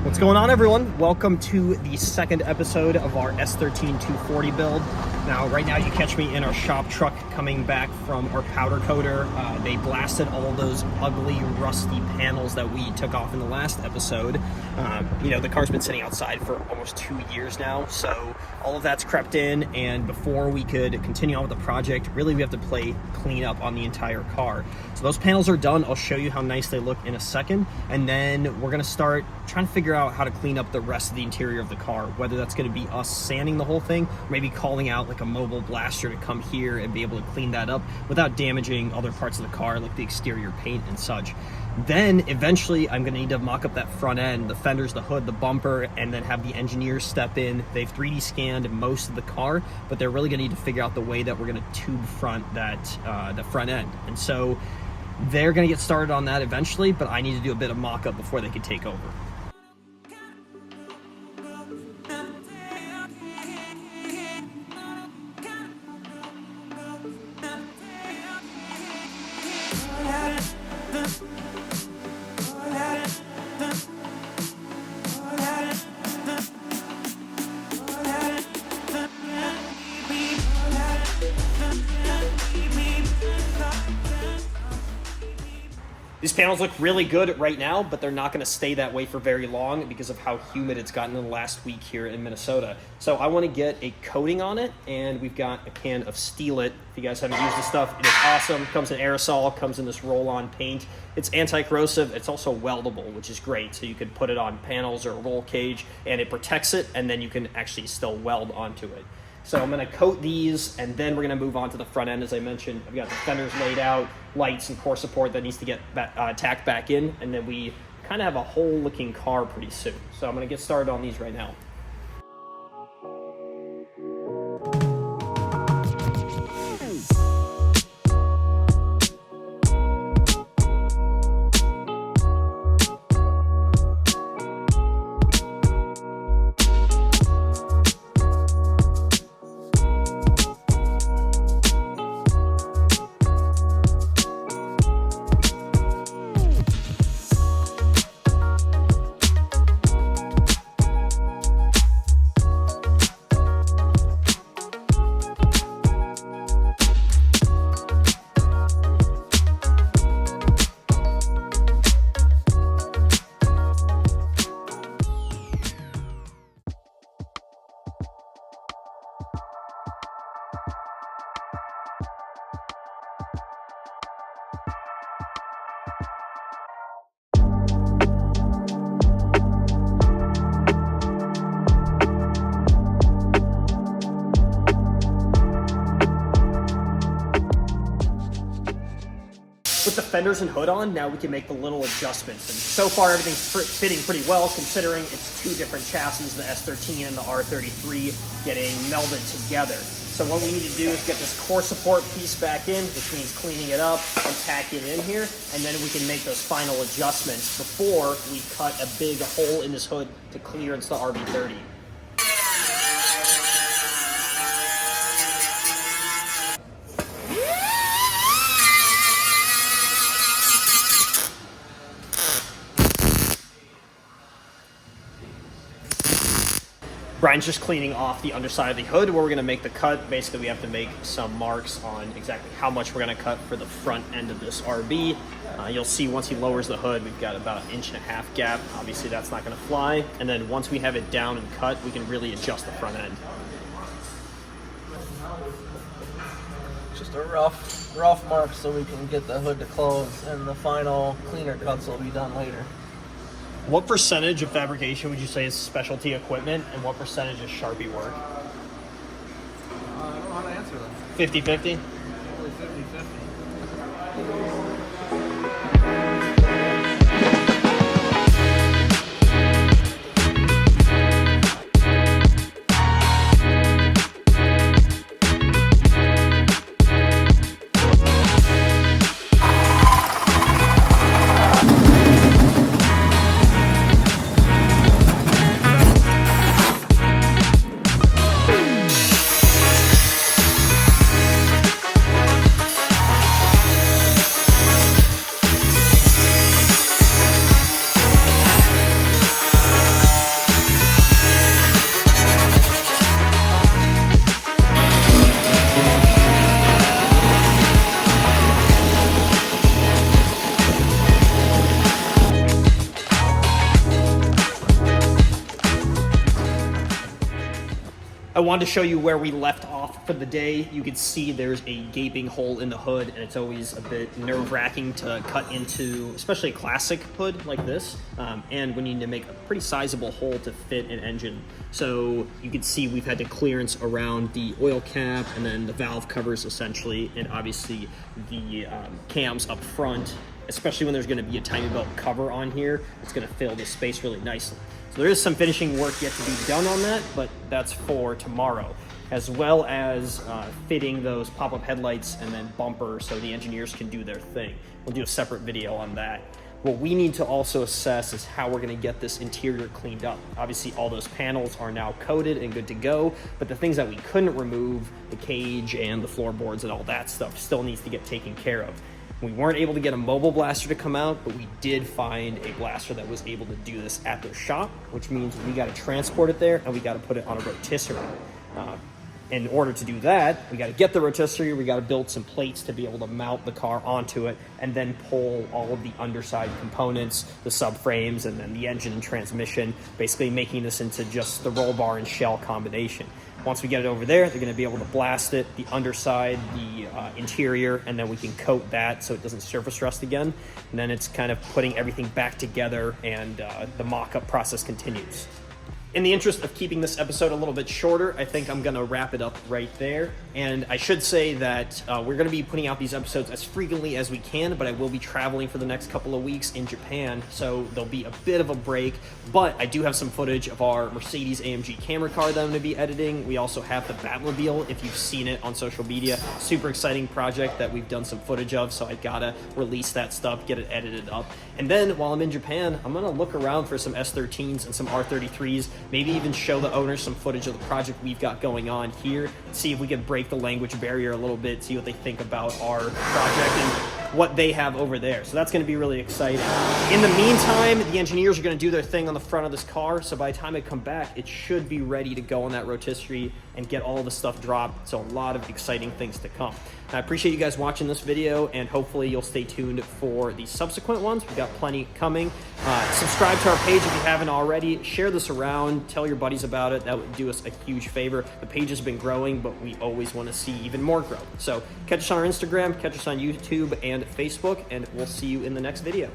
What's going on, everyone? Welcome to the second episode of our S13-240 build. Now, right now you catch me in our shop truck coming back from our powder coater. They blasted all those ugly, rusty panels that we took off in the last episode. The car's been sitting outside for almost 2 years now, so all of that's crept in, and before we could continue on with the project, really we have to play clean up on the entire car. So those panels are done. I'll show you how nice they look in a second, and then we're gonna start trying to figure out how to clean up the rest of the interior of the car, whether that's going to be us sanding the whole thing, or maybe calling out like a mobile blaster to come here and be able to clean that up without damaging other parts of the car, like the exterior paint and such. Then eventually I'm going to need to mock up that front end, the fenders, the hood, the bumper, and then have the engineers step in. They've 3D scanned most of the car, but they're really going to need to figure out the way that we're going to tube front that the front end. And so they're going to get started on that eventually, but I need to do a bit of mock-up before they can take over. These panels look really good right now, but they're not going to stay that way for very long because of how humid it's gotten in the last week here in Minnesota. So I want to get a coating on it, and we've got a can of Steel It. If you guys haven't used this stuff, it is awesome. It comes in aerosol, comes in this roll-on paint. It's anti-corrosive. It's also weldable, which is great. So you could put it on panels or a roll cage, and it protects it, and then you can actually still weld onto it. So I'm going to coat these, and then we're going to move on to the front end. As I mentioned, I've got the fenders laid out, lights and core support that needs to get tacked back in, and then we kind of have a whole-looking car pretty soon. So I'm going to get started on these right now. With the fenders and hood on, now we can make the little adjustments. And so far, everything's fitting pretty well, considering it's two different chassis, the S13 and the R33, getting melded together. So what we need to do is get this core support piece back in, which means cleaning it up and tacking it in here, and then we can make those final adjustments before we cut a big hole in this hood to clearance the RD30. Brian's just cleaning off the underside of the hood where we're going to make the cut. Basically, we have to make some marks on exactly how much we're going to cut for the front end of this RB. You'll see once he lowers the hood, we've got about 1.5 inch gap. Obviously, that's not going to fly. And then once we have it down and cut, we can really adjust the front end. Just a rough mark so we can get the hood to close, and the final cleaner cuts will be done later. What percentage of fabrication would you say is specialty equipment, and what percentage is Sharpie work? I don't know how to answer that. 50-50? Probably 50-50. I wanted to show you where we left off for the day. You can see there's a gaping hole in the hood, and it's always a bit nerve-wracking to cut into, especially a classic hood like this, and we need to make a pretty sizable hole to fit an engine. So you can see we've had to clearance around the oil cap and then the valve covers essentially, and obviously the cams up front, especially when there's going to be a timing belt cover on here. It's going to fill this space really nicely. So there is some finishing work yet to be done on that, but that's for tomorrow, as well as fitting those pop-up headlights and then bumper so the engineers can do their thing. We'll do a separate video on that. What we need to also assess is how we're going to get this interior cleaned up. Obviously, all those panels are now coated and good to go, but the things that we couldn't remove, the cage and the floorboards and all that stuff, still needs to get taken care of. We weren't able to get a mobile blaster to come out, but we did find a blaster that was able to do this at their shop, which means we got to transport it there and we got to put it on a rotisserie. In order to do that, we got to get the rotisserie, we got to build some plates to be able to mount the car onto it, and then pull all of the underside components, the subframes, and then the engine and transmission, basically making this into just the roll bar and shell combination. Once we get it over there, they're going to be able to blast it, the underside, the interior, and then we can coat that so it doesn't surface rust again. And then it's kind of putting everything back together, and the mock-up process continues. In the interest of keeping this episode a little bit shorter, I think I'm going to wrap it up right there. And I should say that we're going to be putting out these episodes as frequently as we can, but I will be traveling for the next couple of weeks in Japan, so there'll be a bit of a break. But I do have some footage of our Mercedes AMG camera car that I'm going to be editing. We also have the Batmobile, if you've seen it on social media. Super exciting project that we've done some footage of, so I got to release that stuff, get it edited up. And then while I'm in Japan, I'm going to look around for some S13s and some R33s, maybe even show the owners some footage of the project we've got going on here, see if we can break the language barrier a little bit, see what they think about our project and what they have over there. So that's going to be really exciting. In the meantime, the engineers are going to do their thing on the front of this car, so by the time I come back, it should be ready to go on that rotisserie and get all the stuff dropped. So a lot of exciting things to come. I appreciate you guys watching this video, and hopefully you'll stay tuned for the subsequent ones. We've got plenty coming. Subscribe to our page if you haven't already. Share this around. Tell your buddies about it. That would do us a huge favor. The page has been growing, but we always want to see even more growth. So catch us on our Instagram, catch us on YouTube and Facebook, and we'll see you in the next video.